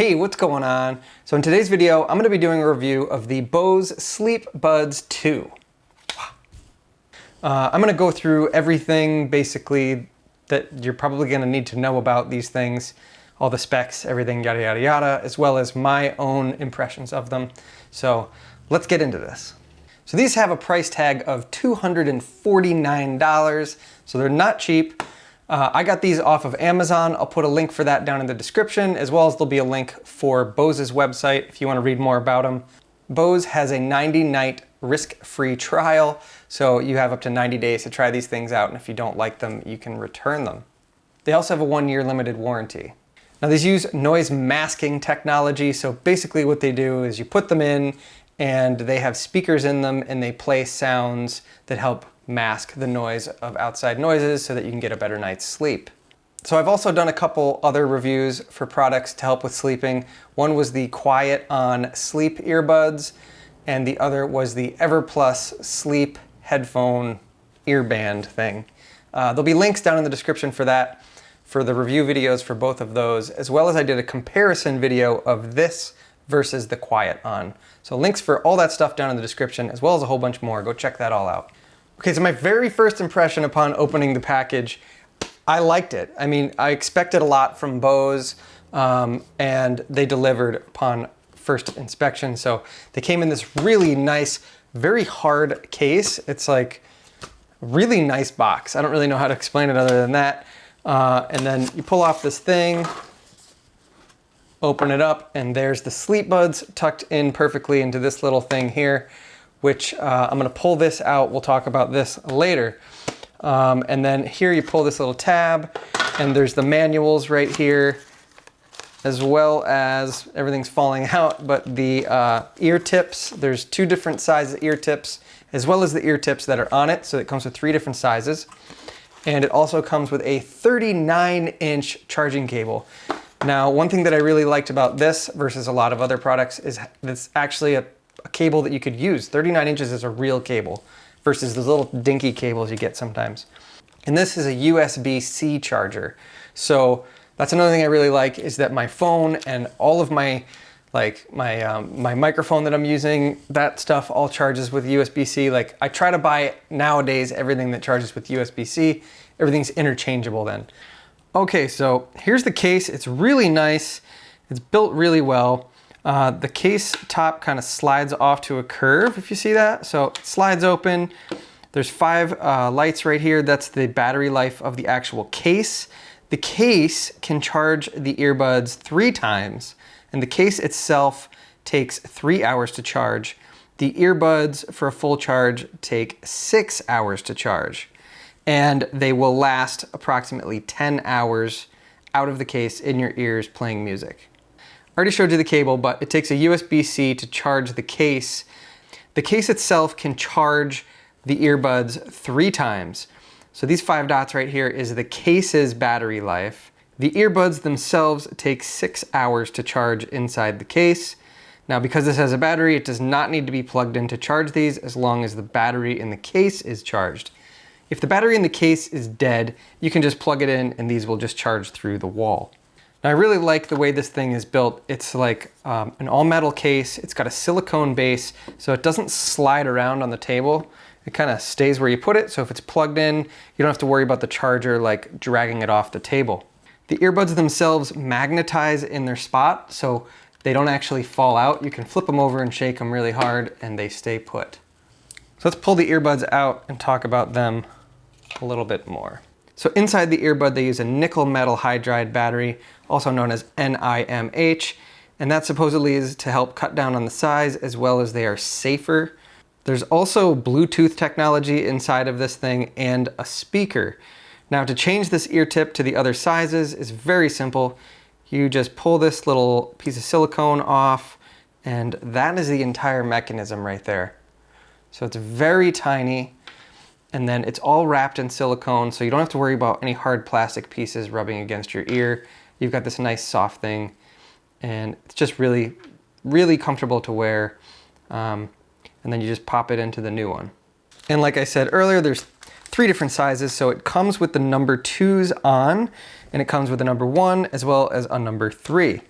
Hey, what's going on? So in today's video, I'm going to be doing a review of the BOSE Sleepbuds II. I'm going to go through everything basically that you're probably going to need to know about these things, all the specs, everything, yada, yada, yada, as well as my own impressions of them. So let's get into this. So these have a price tag of $249, so they're not cheap. I got these off of Amazon. I'll put a link for that down in the description, as well as there'll be a link for BOSE's website if you want to read more about them. BOSE has a 90-night risk-free trial, so you have up to 90 days to try these things out, and if you don't like them, you can return them. They also have a 1-year limited warranty. Now these use noise masking technology, so basically what they do is you put them in and they have speakers in them and they play sounds that help mask the noise of outside noises so that you can get a better night's sleep. So I've also done a couple other reviews for products to help with sleeping. One was the Quiet On Sleep earbuds, and the other was the EverPlus Sleep headphone earband thing. There'll be links down in the description for that, for the review videos for both of those, as well as I did a comparison video of this versus the Quiet On. So links for all that stuff down in the description, as well as a whole bunch more. Go check that all out. Okay, so my very first impression upon opening the package, I liked it. I mean, I expected a lot from BOSE, and they delivered upon first inspection. So they came in this really nice, very hard case. It's like a really nice box. I don't really know how to explain it other than that. And then you pull off this thing, open it up, and there's the Sleepbuds tucked in perfectly into this little thing here, which I'm gonna pull this out. We'll talk about this later. And then here you pull this little tab, and there's the manuals right here, as well as everything's falling out, but the ear tips, there's 2 different sizes ear tips, as well as the ear tips that are on it. So it comes with 3 different sizes. And it also comes with a 39-inch charging cable. Now, one thing that I really liked about this versus a lot of other products is it's actually a cable that you could use. 39 inches is a real cable versus the little dinky cables you get sometimes. And this is a USB-C charger. So that's another thing I really like, is that my phone and all of my my microphone that I'm using, that stuff all charges with USB-C. Like, I try to buy nowadays everything that charges with USB-C. Everything's interchangeable then. Okay, so here's the case. It's really nice. It's built really well. The case top kind of slides off to a curve, if you see that. So it slides open. There's 5 lights right here. That's the battery life of the actual case. The case can charge the earbuds 3 times, and the case itself takes 3 hours to charge. The earbuds for a full charge take 6 hours to charge, and they will last approximately 10 hours out of the case in your ears playing music. I already showed you the cable, but it takes a USB-C to charge the case. The case itself can charge the earbuds 3 times. So these 5 dots right here is the case's battery life. The earbuds themselves take 6 hours to charge inside the case. Now, because this has a battery, it does not need to be plugged in to charge these as long as the battery in the case is charged. If the battery in the case is dead, you can just plug it in and these will just charge through the wall. Now, I really like the way this thing is built. It's like an all-metal case. It's got a silicone base, so it doesn't slide around on the table. It kind of stays where you put it, so if it's plugged in, you don't have to worry about the charger like dragging it off the table. The earbuds themselves magnetize in their spot, so they don't actually fall out. You can flip them over and shake them really hard, and they stay put. So let's pull the earbuds out and talk about them a little bit more. So inside the earbud, they use a nickel metal hydride battery, also known as NIMH, and that supposedly is to help cut down on the size, as well as they are safer. There's also Bluetooth technology inside of this thing and a speaker. Now, to change this ear tip to the other sizes is very simple. You just pull this little piece of silicone off, and that is the entire mechanism right there. So it's very tiny. And then it's all wrapped in silicone, so you don't have to worry about any hard plastic pieces rubbing against your ear. You've got this nice soft thing, and it's just really, really comfortable to wear. And then you just pop it into the new one. And like I said earlier, there's 3 different sizes, so it comes with the number 2s on, and it comes with a number 1 as well as a number 3.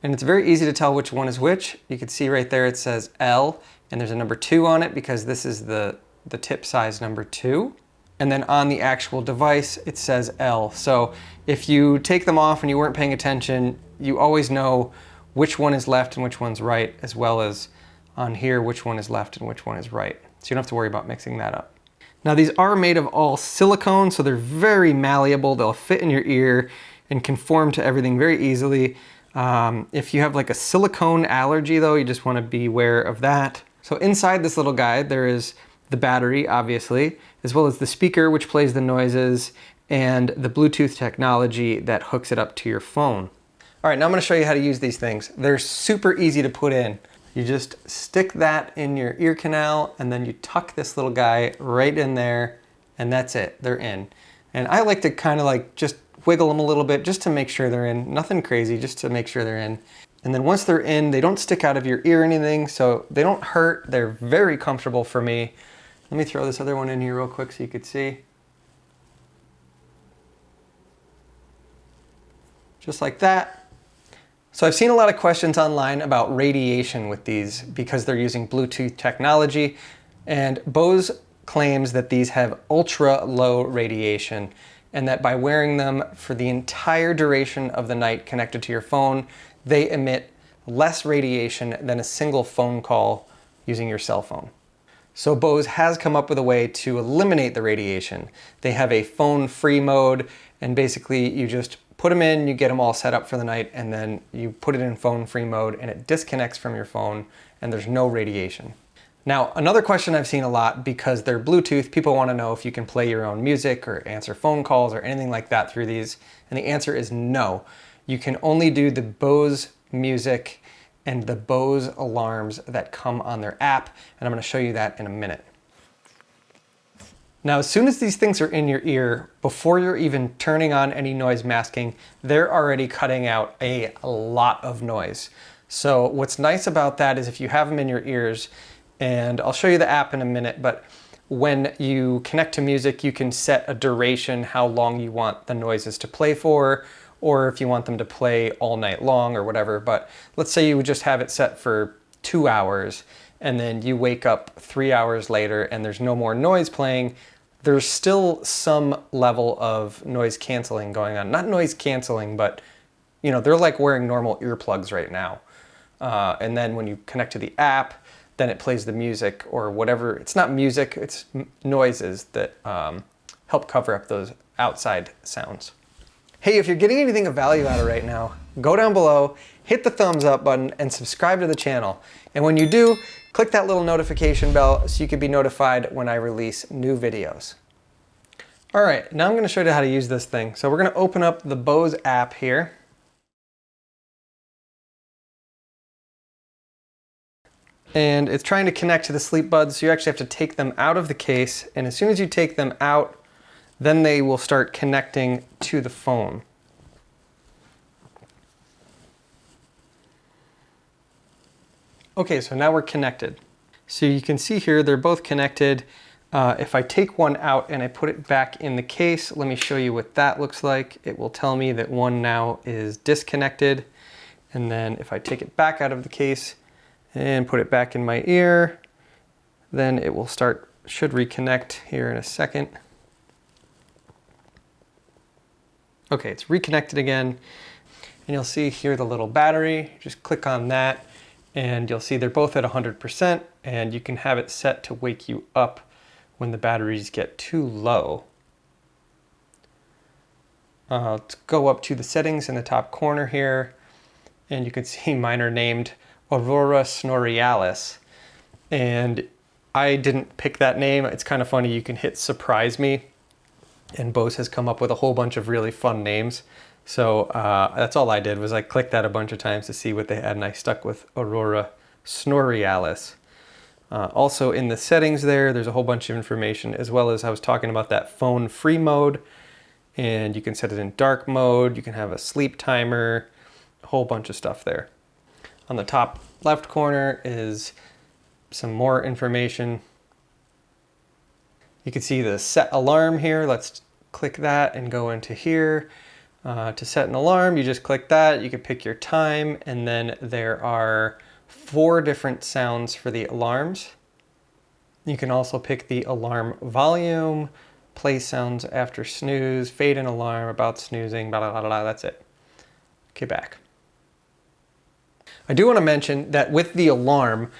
And it's very easy to tell which one is which. You can see right there it says L, and there's a number 2 on it because this is the tip size number 2. And then on the actual device, it says L. So if you take them off and you weren't paying attention, you always know which one is left and which one's right, as well as on here, which one is left and which one is right. So you don't have to worry about mixing that up. Now these are made of all silicone, so they're very malleable. They'll fit in your ear and conform to everything very easily. If you have like a silicone allergy though, you just want to be aware of that. So inside this little guy, there is the battery, obviously, as well as the speaker, which plays the noises, and the Bluetooth technology that hooks it up to your phone. All right, now I'm going to show you how to use these things. They're super easy to put in. You just stick that in your ear canal, and then you tuck this little guy right in there, and that's it. They're in. And I like to kind of like just wiggle them a little bit just to make sure they're in. Nothing crazy, just to make sure they're in. And then once they're in, they don't stick out of your ear or anything, so they don't hurt. They're very comfortable for me. Let me throw this other one in here real quick so you could see. Just like that. So I've seen a lot of questions online about radiation with these because they're using Bluetooth technology, and BOSE claims that these have ultra low radiation, and that by wearing them for the entire duration of the night connected to your phone, they emit less radiation than a single phone call using your cell phone. So BOSE has come up with a way to eliminate the radiation. They have a phone-free mode, and basically you just put them in, you get them all set up for the night, and then you put it in phone-free mode and it disconnects from your phone and there's no radiation. Now, another question I've seen a lot, because they're Bluetooth, people want to know if you can play your own music or answer phone calls or anything like that through these, and the answer is no. You can only do the BOSE music and the BOSE alarms that come on their app, and I'm going to show you that in a minute. Now, as soon as these things are in your ear, before you're even turning on any noise masking, they're already cutting out a lot of noise. So what's nice about that is if you have them in your ears, and I'll show you the app in a minute, but when you connect to music, you can set a duration, how long you want the noises to play for, or if you want them to play all night long or whatever. But let's say you would just have it set for 2 hours, and then you wake up 3 hours later and there's no more noise playing. There's still some level of noise canceling going on. Not noise canceling, but you know, they're like wearing normal earplugs right now. And then when you connect to the app, then it plays the music or whatever. It's not music, it's noises that help cover up those outside sounds. Hey, if you're getting anything of value out of right now, go down below, hit the thumbs up button, and subscribe to the channel. And when you do, click that little notification bell so you can be notified when I release new videos. All right, now I'm going to show you how to use this thing. So we're going to open up the BOSE app here. And it's trying to connect to the Sleepbuds, so you actually have to take them out of the case, and as soon as you take them out, then they will start connecting to the phone. Okay, so now we're connected. So you can see here, they're both connected. If I take one out and I put it back in the case, let me show you what that looks like. It will tell me that one now is disconnected. And then if I take it back out of the case and put it back in my ear, then it will should reconnect here in a second. Okay, it's reconnected again. And you'll see here the little battery. Just click on that and you'll see they're both at 100%, and you can have it set to wake you up when the batteries get too low. Let's go up to the settings in the top corner here, and you can see mine are named Aurora Snorealis. And I didn't pick that name. It's kind of funny. You can hit surprise me, and BOSE has come up with a whole bunch of really fun names. So that's all I did, was I clicked that a bunch of times to see what they had, and I stuck with Aurora Snorealis. Also in the settings there's a whole bunch of information, as well as I was talking about that phone free mode, and you can set it in dark mode, you can have a sleep timer, a whole bunch of stuff there. On the top left corner is some more information. You can see the set alarm here. Let's click that and go into here. To set an alarm, you just click that. You can pick your time, and then there are 4 different sounds for the alarms. You can also pick the alarm volume, play sounds after snooze, fade in alarm, about snoozing, blah, blah, blah, blah, that's it. Okay, back. I do want to mention that with the alarm,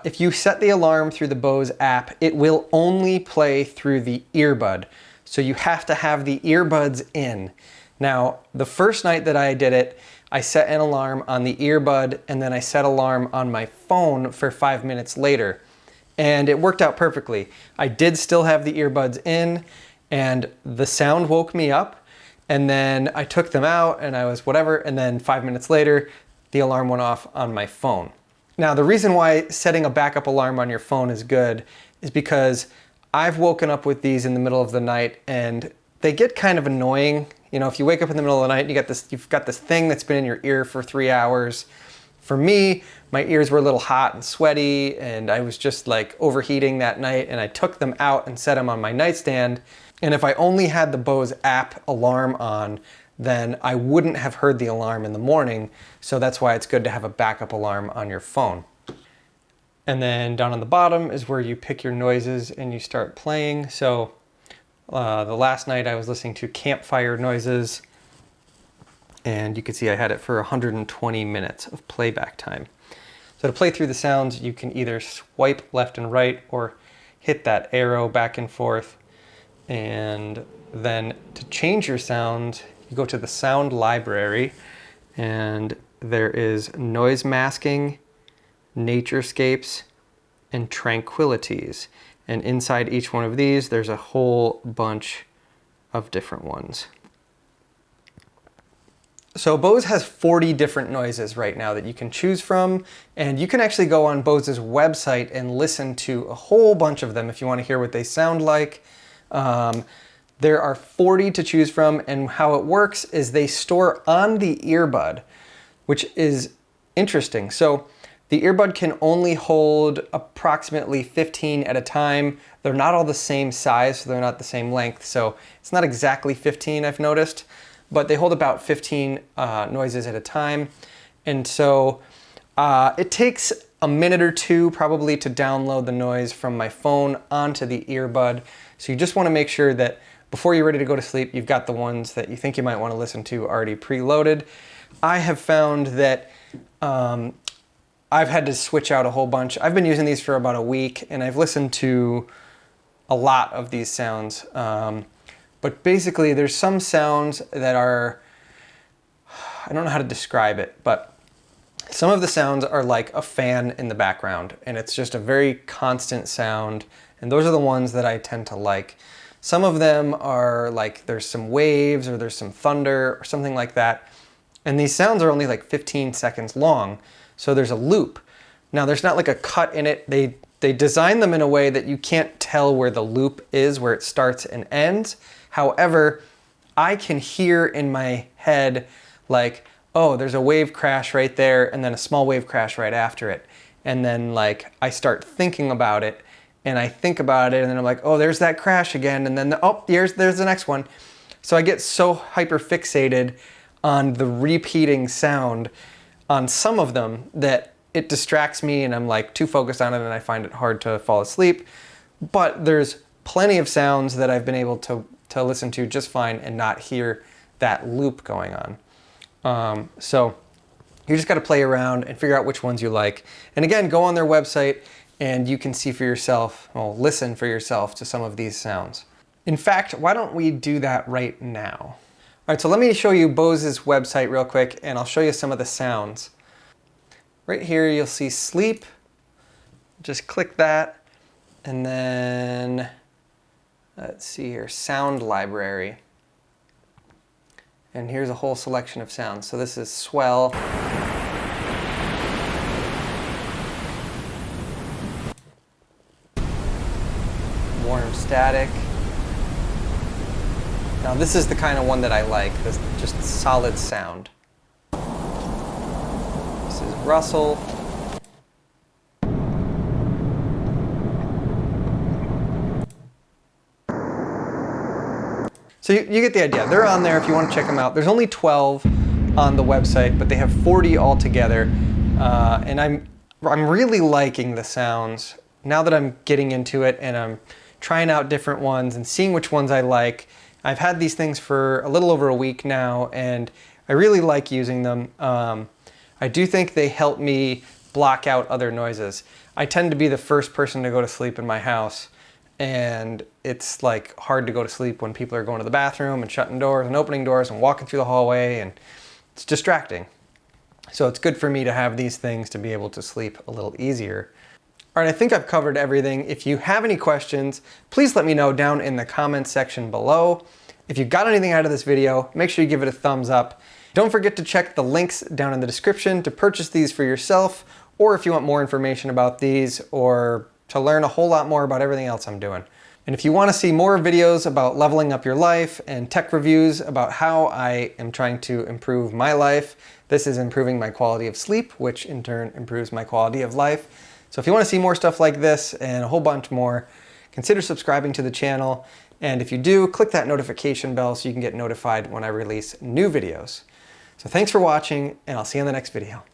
if you set the alarm through the BOSE app, it will only play through the earbud. So you have to have the earbuds in. Now, the first night that I did it, I set an alarm on the earbud and then I set alarm on my phone for 5 minutes later. And it worked out perfectly. I did still have the earbuds in and the sound woke me up, and then I took them out and I was whatever, and then 5 minutes later, the alarm went off on my phone. Now, the reason why setting a backup alarm on your phone is good is because I've woken up with these in the middle of the night and they get kind of annoying. You know, if you wake up in the middle of the night and you've got this thing that's been in your ear for 3 hours. For me, my ears were a little hot and sweaty and I was just like overheating that night, and I took them out and set them on my nightstand. And if I only had the BOSE app alarm on, then I wouldn't have heard the alarm in the morning. So that's why it's good to have a backup alarm on your phone. And then down on the bottom is where you pick your noises and you start playing. So the last night I was listening to campfire noises, and you can see I had it for 120 minutes of playback time. So to play through the sounds, you can either swipe left and right or hit that arrow back and forth. And then to change your sound, you go to the sound library, and there is noise masking, naturescapes, and tranquilities. And inside each one of these, there's a whole bunch of different ones. So BOSE has 40 different noises right now that you can choose from, and you can actually go on BOSE's website and listen to a whole bunch of them if you want to hear what they sound like. There are 40 to choose from, and how it works is they store on the earbud, which is interesting. So the earbud can only hold approximately 15 at a time. They're not all the same size, so they're not the same length. So it's not exactly 15, I've noticed, but they hold about 15 noises at a time. And so it takes a minute or two probably to download the noise from my phone onto the earbud. So you just want to make sure that before you're ready to go to sleep, you've got the ones that you think you might want to listen to already preloaded. I have found that I've had to switch out a whole bunch. I've been using these for about a week, and I've listened to a lot of these sounds. But basically, there's some sounds that are, I don't know how to describe it, but some of the sounds are like a fan in the background, and it's just a very constant sound, and those are the ones that I tend to like. Some of them are like there's some waves or there's some thunder or something like that, and these sounds are only like 15 seconds long, so there's a loop. Now, there's not like a cut in it. They design them in a way that you can't tell where the loop is, where it starts and ends. However, I can hear in my head like, oh, there's a wave crash right there and then a small wave crash right after it. And then like I start thinking about it, and I think about it, and then I'm like, oh, there's that crash again, and then there's the next one. So I get so hyper fixated on the repeating sound on some of them that it distracts me, and I'm like too focused on it, and I find it hard to fall asleep. But there's plenty of sounds that I've been able to listen to just fine and not hear that loop going on. So you just got to play around and figure out which ones you like. And again, go on their website and you can see for yourself, well, listen for yourself to some of these sounds. In fact, why don't we do that right now? All right, so let me show you BOSE's website real quick, and I'll show you some of the sounds. Right here, you'll see sleep. Just click that, and then let's see here, sound library. And here's a whole selection of sounds. So this is swell. Warm static. Now this is the kind of one that I like, this just solid sound. This is rustle. So you get the idea. They're on there if you want to check them out. There's only 12 on the website, but they have 40 altogether. And I'm really liking the sounds now that I'm getting into it, and I'm trying out different ones and seeing which ones I like. I've had these things for a little over a week now, and I really like using them. I do think they help me block out other noises. I tend to be the first person to go to sleep in my house, and it's like hard to go to sleep when people are going to the bathroom and shutting doors and opening doors and walking through the hallway, and it's distracting. So it's good for me to have these things to be able to sleep a little easier. All right, I think I've covered everything. If you have any questions, please let me know down in the comments section below. If you got anything out of this video, make sure you give it a thumbs up. Don't forget to check the links down in the description to purchase these for yourself, or if you want more information about these, or to learn a whole lot more about everything else I'm doing. And if you want to see more videos about leveling up your life and tech reviews about how I am trying to improve my life, this is improving my quality of sleep, which in turn improves my quality of life. So if you want to see more stuff like this and a whole bunch more, consider subscribing to the channel. And if you do, click that notification bell so you can get notified when I release new videos. So thanks for watching, and I'll see you in the next video.